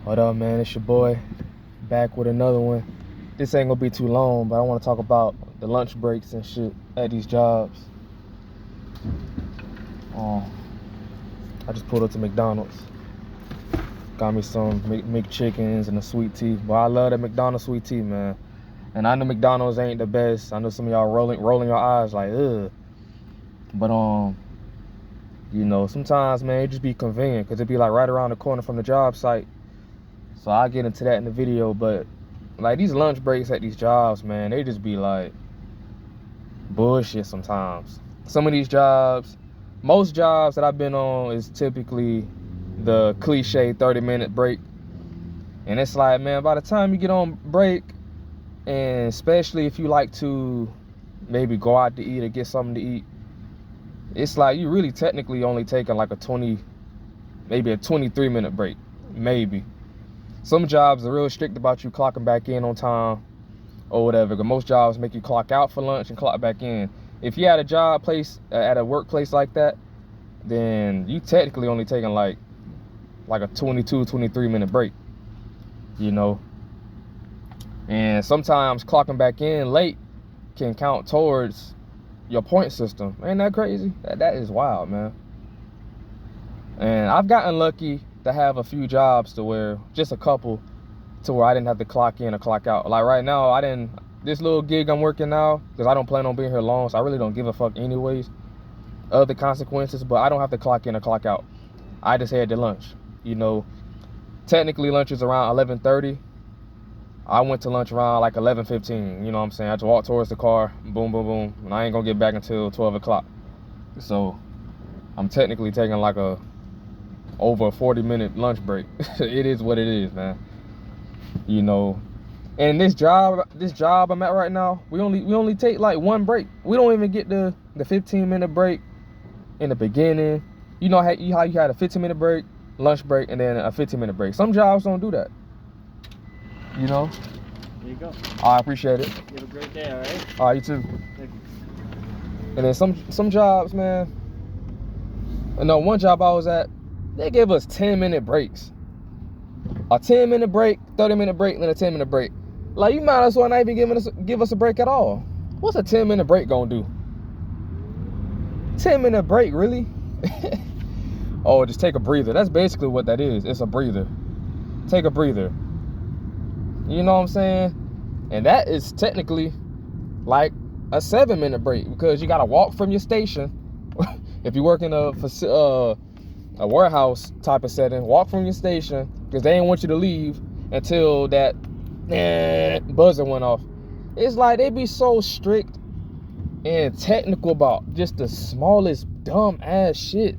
What up, man? It's your boy, back with another one. This ain't gonna be too long, but I want to talk about the lunch breaks and shit at these jobs. I just pulled up to McDonald's. Got me some McChickens and a sweet tea. But I love that McDonald's sweet tea, man. And I know McDonald's ain't the best. I know some of y'all rolling your eyes like, ugh. But you know, sometimes, man, it just be convenient because it be like right around the corner from the job site. So I'll get into that in the video, but like these lunch breaks at these jobs, man, they just be like bullshit sometimes. Some of these jobs, most jobs that I've been on is typically the cliche 30-minute break. And it's like, man, by the time you get on break, and especially if you like to maybe go out to eat or get something to eat, it's like you really technically only taking like maybe a 23-minute break, maybe. Some jobs are real strict about you clocking back in on time or whatever, but most jobs make you clock out for lunch and clock back in. If you had a job place, at a workplace like that, then you technically only taking like a 23-minute break, you know? And sometimes clocking back in late can count towards your point system. Ain't that crazy? That is wild, man. And I've gotten lucky to have a few jobs to where, just a couple, to where I didn't have to clock in or clock out. Like right now, this little gig I'm working now, because I don't plan on being here long, so I really don't give a fuck anyways of the consequences, but I don't have to clock in or clock out. I just had to lunch, you know. Technically lunch is around 11:30. I went to lunch around like 11:15, you know what I'm saying? I just walked towards the car, boom, boom, boom, and I ain't gonna get back until 12 o'clock. So I'm technically taking like over a 40-minute lunch break. It is what it is, man. You know, and this job I'm at right now, we only take like one break. We don't even get the 15-minute break in the beginning. You know how you had a 15-minute break, lunch break, and then a 15-minute break. Some jobs don't do that. You know? There you go. I appreciate it. You have a great day, all right? All right, you too. Thank you. And then some jobs, man. No, one job I was at, they gave us 10-minute breaks. A 10-minute break, 30-minute break, and then a 10-minute break. Like, you might as well not even give us a break at all. What's a 10-minute break gonna do? 10-minute break, really? Oh, just take a breather. That's basically what that is. It's a breather. Take a breather. You know what I'm saying? And that is technically like a 7-minute break, because you gotta walk from your station. If you work in a warehouse type of setting, walk from your station, because they ain't want you to leave until that buzzer went off. It's like they be so strict and technical about just the smallest dumb ass shit.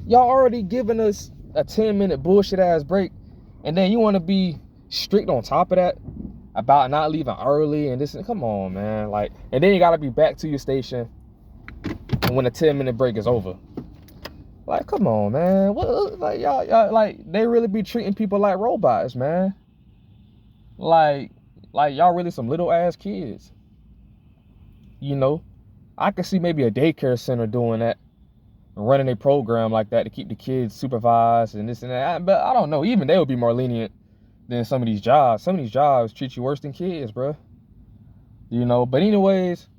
Y'all already giving us a 10-minute bullshit ass break, and then you want to be strict on top of that about not leaving early and this. Come on, man. Like, and then you gotta be back to your station when the 10-minute break is over. Like, come on, man. What, like, y'all, like, they really be treating people like robots, man. Like y'all really some little ass kids. You know, I could see maybe a daycare center doing that, running a program like that to keep the kids supervised and this and that. But I don't know. Even they would be more lenient than some of these jobs. Some of these jobs treat you worse than kids, bro. You know. But anyways,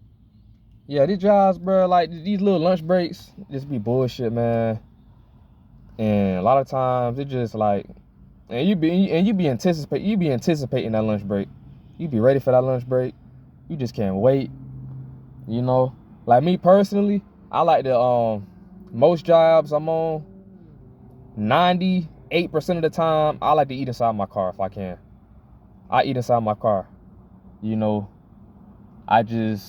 yeah, these jobs, bro, like these little lunch breaks, just be bullshit, man. And a lot of times it just like, and you be anticipating that lunch break. You be ready for that lunch break. You just can't wait. You know, like me personally, I like to most jobs I'm on, 98% of the time, I like to eat inside my car if I can. I eat inside my car. You know, I don't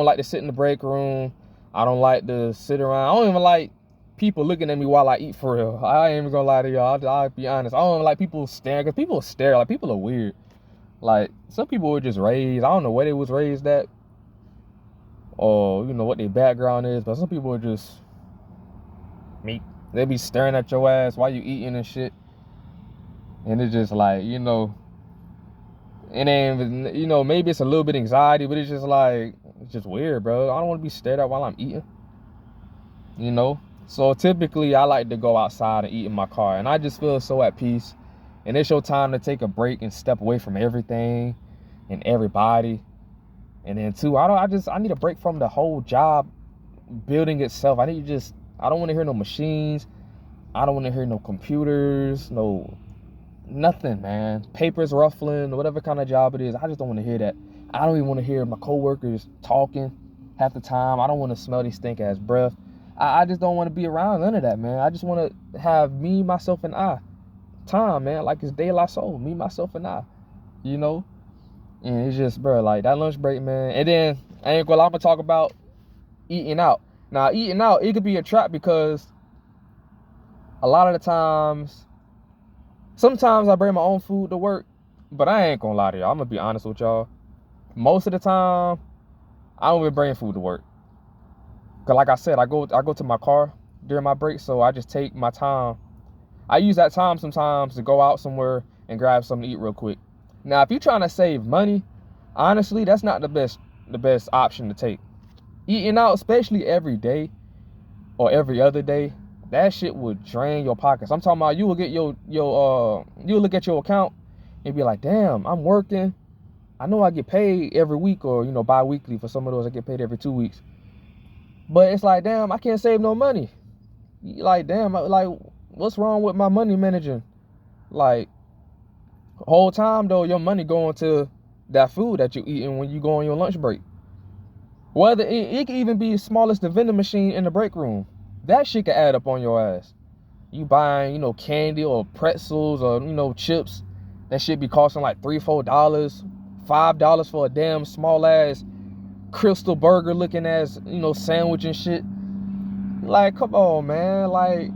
like to sit in the break room. I don't like to sit around. I don't even like people looking at me while I eat, for real. I ain't even gonna lie to y'all. I'll be honest. I don't even like people staring, because people stare. Like, people are weird. Like, some people were just raised, I don't know where they was raised at, or, you know, what their background is, but some people are just meat. They be staring at your ass while you eating and shit. And it's just like, you know, it ain't even, you know, maybe it's a little bit anxiety, but it's just like, it's just weird, bro. I don't want to be stared at while I'm eating. You know? So typically I like to go outside and eat in my car, and I just feel so at peace. And it's your time to take a break and step away from everything and everybody. And then too, I need a break from the whole job building itself. I don't want to hear no machines. I don't want to hear no computers, no nothing, man. Papers ruffling, whatever kind of job it is. I just don't want to hear that. I don't even want to hear my coworkers talking half the time. I don't want to smell these stink ass breath. I just don't want to be around none of that, man. I just want to have me, myself, and I time, man. Like it's De La Soul, me, myself, and I. You know? And it's just, bro, like that lunch break, man. And then I ain't gonna, I'm gonna talk about eating out. Now, eating out, it could be a trap because a lot of the times, sometimes I bring my own food to work, but I ain't gonna lie to y'all. I'm gonna be honest with y'all. Most of the time, I don't even bring food to work. Cause like I said, I go to my car during my break, so I just take my time. I use that time sometimes to go out somewhere and grab something to eat real quick. Now, if you're trying to save money, honestly, that's not the best option to take. Eating out, especially every day or every other day, that shit would drain your pockets. I'm talking about you will get you'll look at your account and be like, damn, I'm working. I know I get paid every week or bi-weekly. For some of those I get paid every 2 weeks. But it's like, damn, I can't save no money. Like, damn, like what's wrong with my money managing? Like, whole time though, your money going to that food that you eating when you go on your lunch break. Whether it could even be as small as the vending machine in the break room. That shit could add up on your ass. You buying, candy or pretzels or, chips. That shit be costing like $3, $4, $5 for a damn small ass crystal burger looking ass, sandwich and shit. Like, come on, man. Like,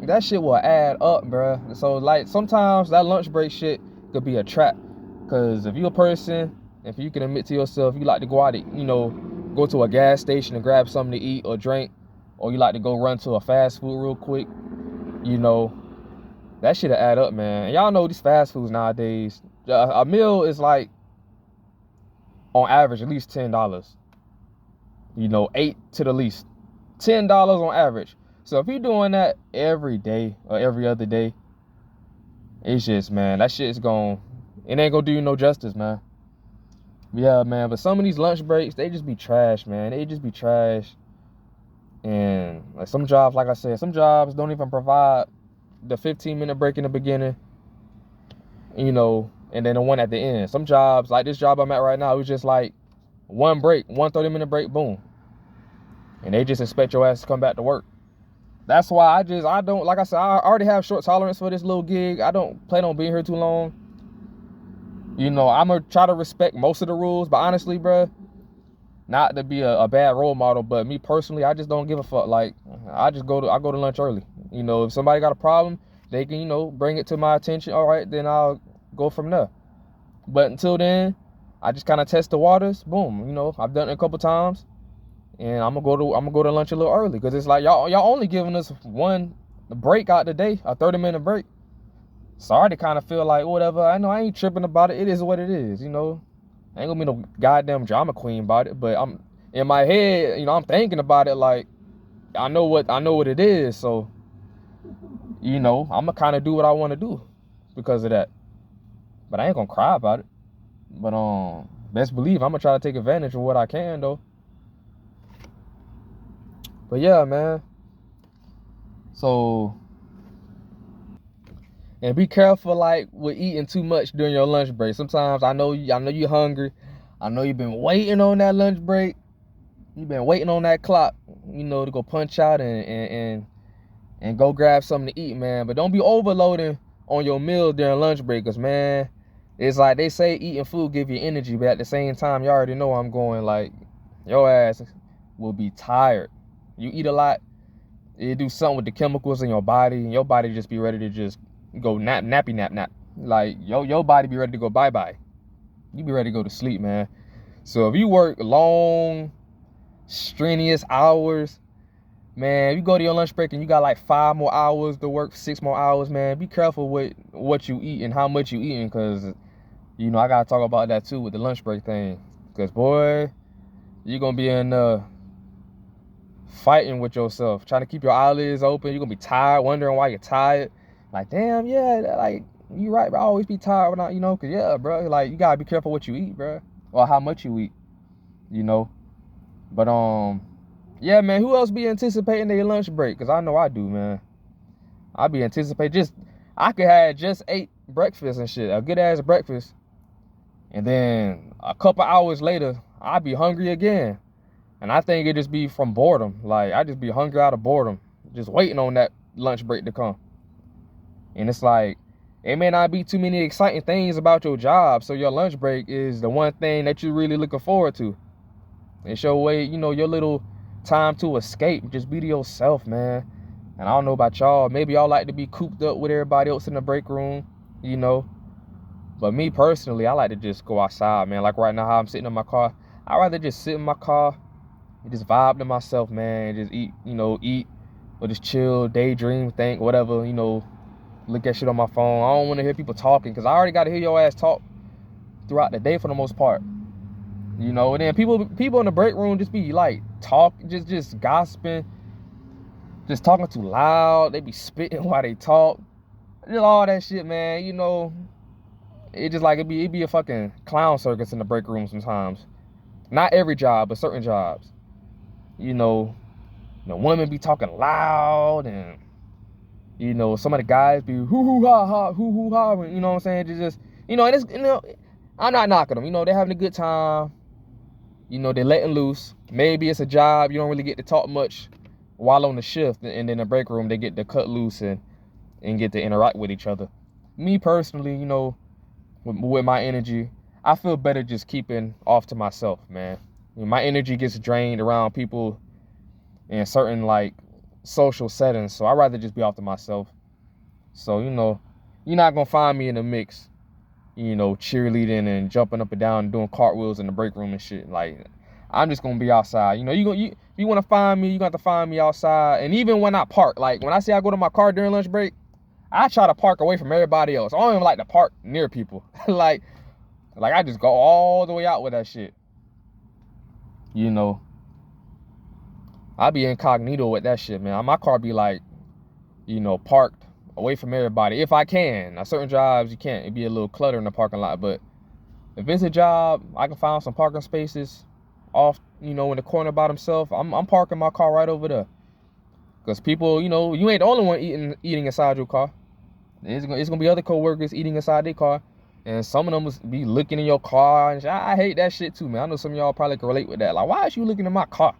that shit will add up, bruh. So, like, sometimes that lunch break shit could be a trap. Because if you're a person, if you can admit to yourself, you like to go out and, go to a gas station and grab something to eat or drink, or you like to go run to a fast food real quick, that shit'll add up, man. And y'all know these fast foods nowadays, a meal is like, on average, at least $10. 8 to the least. $10 on average. So if you're doing that every day or every other day, it's just, man, that shit's it ain't gonna do you no justice, man. Yeah, man, but some of these lunch breaks, they just be trash, man. They just be trash. And like some jobs, like I said, some jobs don't even provide the 15-minute break in the beginning, and then the one at the end. Some jobs, like this job I'm at right now, it was just like one break, 30-minute break, boom. And they just expect your ass to come back to work. That's why I don't, like I said, I already have short tolerance for this little gig. I don't plan on being here too long. I'm going to try to respect most of the rules, but honestly, bruh, not to be a bad role model, but me personally, I just don't give a fuck. Like, I go to lunch early. If somebody got a problem, they can, bring it to my attention. All right, then I'll go from there. But until then, I just kind of test the waters. Boom, I've done it a couple times. And I'm gonna go to lunch a little early, because it's like y'all only giving us one break out the day, a 30-minute break. So I already kind of feel like whatever. I know I ain't tripping about it. It is what it is, I ain't gonna be no goddamn drama queen about it. But I'm in my head, I'm thinking about it like I know what it is. So I'm gonna kind of do what I want to do because of that. But I ain't gonna cry about it. But best believe I'm gonna try to take advantage of what I can though. But yeah, man. So, and be careful, like, with eating too much during your lunch break. Sometimes I know you're hungry. I know you've been waiting on that lunch break. You've been waiting on that clock, to go punch out and go grab something to eat, man. But don't be overloading on your meal during lunch break, because, man, it's like they say eating food give you energy, but at the same time, you already know I'm going, like, your ass will be tired. You eat a lot, it do something with the chemicals in your body, and your body just be ready to just go nappy nap. Like, your body be ready to go bye-bye. You be ready to go to sleep, man. So if you work long, strenuous hours, man, you go to your lunch break and you got like 5 more hours to work, 6 more hours, man, be careful with what you eat and how much you eating, because, I got to talk about that too with the lunch break thing. Because, boy, you're going to be in fighting with yourself, trying to keep your eyelids open. You're gonna be tired, wondering why you're tired. Like, damn, yeah, like, you right, bro. I always be tired when cause yeah, bro, like, you gotta be careful what you eat, bro, or how much you eat, But yeah, man, who else be anticipating their lunch break? Cause I know I do, man. I be anticipating I could have just ate breakfast and shit, a good ass breakfast, and then a couple hours later, I'd be hungry again. And I think it just be from boredom. Like, I just be hungry out of boredom, just waiting on that lunch break to come. And it's like, it may not be too many exciting things about your job, so your lunch break is the one thing that you're really looking forward to. It's your way, your little time to escape. Just be to yourself, man. And I don't know about y'all. Maybe y'all like to be cooped up with everybody else in the break room, But me personally, I like to just go outside, man. Like right now, how I'm sitting in my car. I'd rather just sit in my car and just vibe to myself, man. Just eat, or just chill, daydream, think, whatever, look at shit on my phone. I don't want to hear people talking because I already got to hear your ass talk throughout the day for the most part. And then people in the break room just be like just gossiping, just talking too loud. They be spitting while they talk. Just all that shit, man. It just like it be a fucking clown circus in the break room sometimes. Not every job, but certain jobs. The women be talking loud, and some of the guys be hoo ha ha, hoo ha. You know what I'm saying? Just and it's I'm not knocking them. They're having a good time. They're letting loose. Maybe it's a job you don't really get to talk much while on the shift, and in the break room they get to cut loose and get to interact with each other. Me personally, with my energy, I feel better just keeping off to myself, man. My energy gets drained around people in certain like social settings, so I'd rather just be off to myself. So you're not gonna find me in the mix, cheerleading and jumping up and down and doing cartwheels in the break room and shit. Like, I'm just gonna be outside. You want to find me, you got to find me outside. And even when I park, like when I say I go to my car during lunch break, I try to park away from everybody else. I don't even like to park near people. like I just go all the way out with that shit. I be incognito with that shit, man. My car be like, parked away from everybody if I can. Now, certain jobs you can't. It'd be a little clutter in the parking lot. But if it's a job, I can find some parking spaces off, in the corner by themselves. I'm parking my car right over there. Because people, you ain't the only one eating inside your car. It's gonna be other coworkers eating inside their car. And some of them will be looking in your car. And shit. I hate that shit too, man. I know some of y'all probably can relate with that. Like, why is you looking in my car?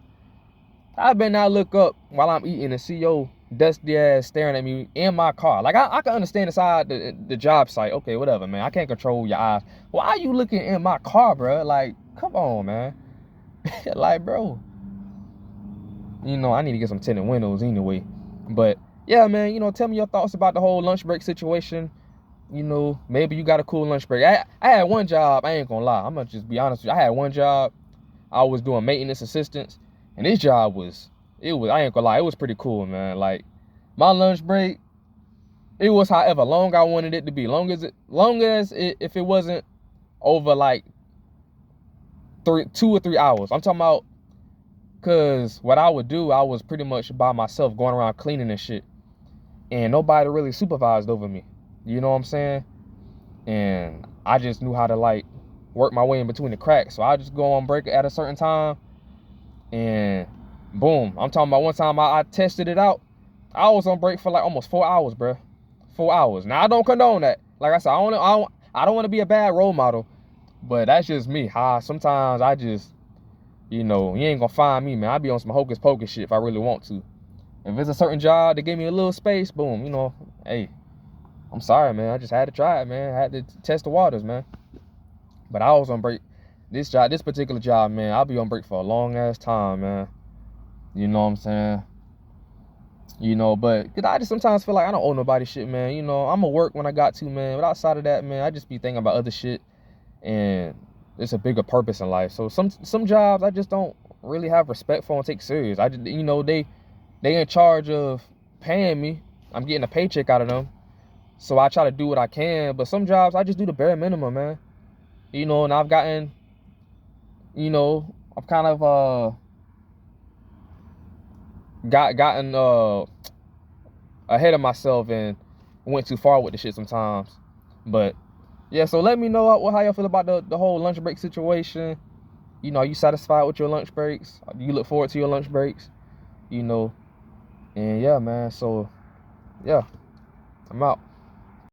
I better not look up while I'm eating and see your dusty ass staring at me in my car. Like, I can understand inside the job site. Okay, whatever, man. I can't control your eyes. Why are you looking in my car, bro? Like, come on, man. Like, bro. I need to get some tinted windows anyway. But, yeah, man, tell me your thoughts about the whole lunch break situation. Maybe you got a cool lunch break. I had one job. I ain't gonna lie. I'm gonna just be honest with you. I had one job. I was doing maintenance assistance. And this job I ain't gonna lie, it was pretty cool, man. Like, my lunch break, it was however long I wanted it to be. Long as if it wasn't over like 2 or 3 hours. I'm talking about, cause what I would do, I was pretty much by myself going around cleaning and shit. And nobody really supervised over me. You know what I'm saying? And I just knew how to like work my way in between the cracks. So I just go on break at a certain time. And boom, I'm talking about one time I tested it out. I was on break for like almost 4 hours, bro. 4 hours. Now, I don't condone that. Like I said, I don't want to be a bad role model, but that's just me. Sometimes I just, you ain't gonna find me, man. I be on some hocus pocus shit if I really want to. If it's a certain job that give me a little space, boom, hey, I'm sorry, man. I just had to try it, man. I had to test the waters, man. But I was on break. This particular job, man, I'll be on break for a long ass time, man. You know what I'm saying? But cause I just sometimes feel like I don't owe nobody shit, man. I'm gonna work when I got to, man. But outside of that, man, I just be thinking about other shit, and it's a bigger purpose in life. So some jobs I just don't really have respect for and take serious. I just, they in charge of paying me. I'm getting a paycheck out of them, so I try to do what I can. But some jobs I just do the bare minimum, man. And I've gotten. I've kind of gotten ahead of myself and went too far with the shit sometimes. But yeah, so let me know how y'all feel about the whole lunch break situation. You know, are you satisfied with your lunch breaks? Do you look forward to your lunch breaks? You know, and yeah, man. So yeah, I'm out.